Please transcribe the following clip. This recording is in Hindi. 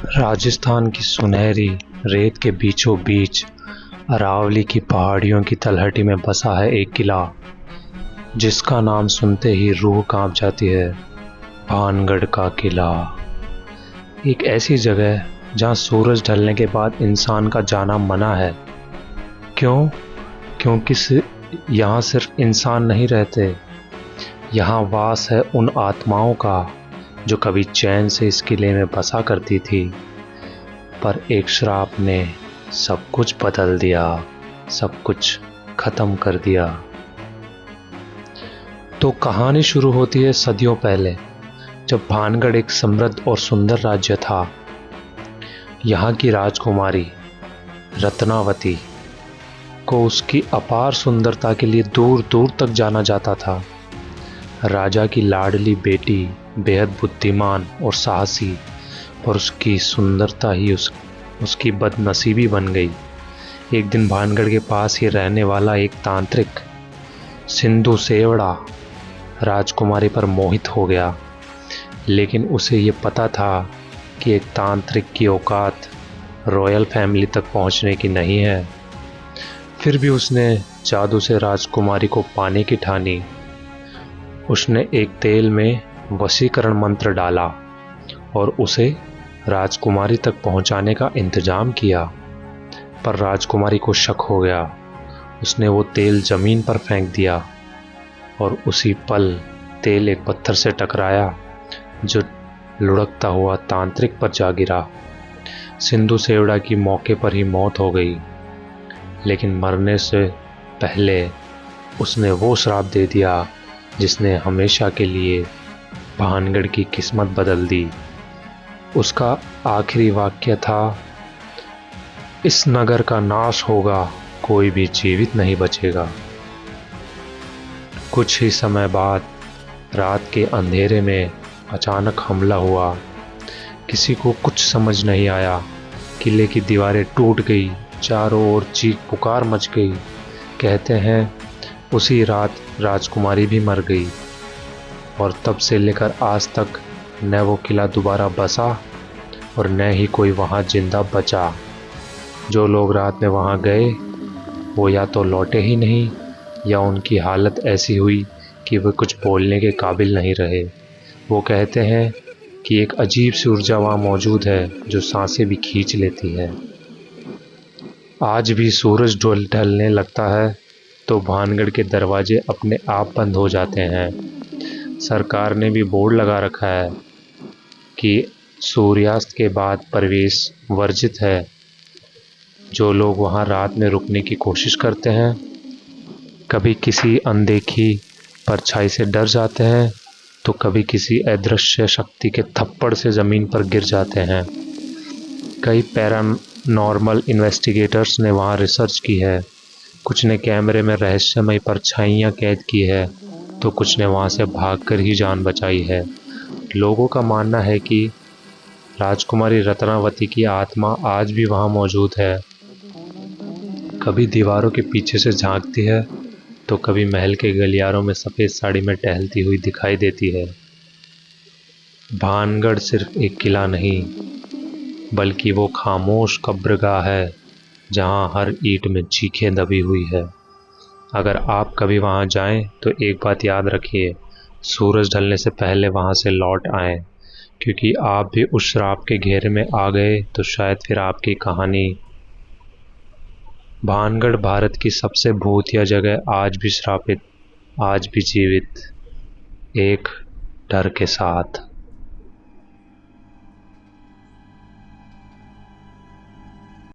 राजस्थान की सुनहरी रेत के बीचों बीच अरावली की पहाड़ियों की तलहटी में बसा है एक किला जिसका नाम सुनते ही रूह कांप जाती है। भानगढ़ का किला एक ऐसी जगह जहां सूरज ढलने के बाद इंसान का जाना मना है। क्यों? क्योंकि यहाँ सिर्फ इंसान नहीं रहते, यहाँ वास है उन आत्माओं का जो कभी चैन से इस किले में बसा करती थी, पर एक श्राप ने सब कुछ बदल दिया, सब कुछ खत्म कर दिया। तो कहानी शुरू होती है सदियों पहले, जब भानगढ़ एक समृद्ध और सुंदर राज्य था। यहाँ की राजकुमारी रत्नावती को उसकी अपार सुंदरता के लिए दूर दूर तक जाना जाता था। राजा की लाडली बेटी बेहद बुद्धिमान और साहसी, पर उसकी सुंदरता ही उसकी बदनसीबी बन गई। एक दिन भानगढ़ के पास ही रहने वाला एक तांत्रिक सिंधु सेवड़ा राजकुमारी पर मोहित हो गया, लेकिन उसे ये पता था कि एक तांत्रिक की औकात रॉयल फैमिली तक पहुंचने की नहीं है। फिर भी उसने जादू से राजकुमारी को पाने की ठानी। उसने एक तेल में वशीकरण मंत्र डाला और उसे राजकुमारी तक पहुंचाने का इंतजाम किया, पर राजकुमारी को शक हो गया। उसने वो तेल जमीन पर फेंक दिया और उसी पल तेल एक पत्थर से टकराया जो लुढ़कता हुआ तांत्रिक पर जा गिरा। सिंधु सेवड़ा की मौके पर ही मौत हो गई, लेकिन मरने से पहले उसने वो श्राप दे दिया जिसने हमेशा के लिए भानगढ़ की किस्मत बदल दी। उसका आखिरी वाक्य था, इस नगर का नाश होगा, कोई भी जीवित नहीं बचेगा। कुछ ही समय बाद रात के अंधेरे में अचानक हमला हुआ। किसी को कुछ समझ नहीं आया। किले की दीवारें टूट गई, चारों ओर चीख पुकार मच गई। कहते हैं उसी रात राजकुमारी भी मर गई, और तब से लेकर आज तक न वो किला दोबारा बसा और न ही कोई वहाँ जिंदा बचा। जो लोग रात में वहाँ गए वो या तो लौटे ही नहीं, या उनकी हालत ऐसी हुई कि वे कुछ बोलने के काबिल नहीं रहे। वो कहते हैं कि एक अजीब सी ऊर्जा वहाँ मौजूद है जो सांसें भी खींच लेती है। आज भी सूरज ढलने लगता है तो भानगढ़ के दरवाजे अपने आप बंद हो जाते हैं। सरकार ने भी बोर्ड लगा रखा है कि सूर्यास्त के बाद प्रवेश वर्जित है। जो लोग वहां रात में रुकने की कोशिश करते हैं, कभी किसी अनदेखी परछाई से डर जाते हैं, तो कभी किसी अदृश्य शक्ति के थप्पड़ से ज़मीन पर गिर जाते हैं। कई पैरानॉर्मल इन्वेस्टिगेटर्स ने वहां रिसर्च की है। कुछ ने कैमरे में रहस्यमय परछाइयाँ कैद की है, तो कुछ ने वहाँ से भागकर ही जान बचाई है। लोगों का मानना है कि राजकुमारी रत्नावती की आत्मा आज भी वहाँ मौजूद है। कभी दीवारों के पीछे से झांकती है, तो कभी महल के गलियारों में सफ़ेद साड़ी में टहलती हुई दिखाई देती है। भानगढ़ सिर्फ एक किला नहीं, बल्कि वो खामोश कब्रगाह है जहाँ हर ईंट में चीखें दबी हुई है। अगर आप कभी वहाँ जाएं तो एक बात याद रखिए, सूरज ढलने से पहले वहाँ से लौट आएं, क्योंकि आप भी उस श्राप के घेरे में आ गए तो शायद फिर आपकी कहानी। भानगढ़ भारत की सबसे भूतिया जगह आज भी श्रापित, आज भी जीवित, एक डर के साथ।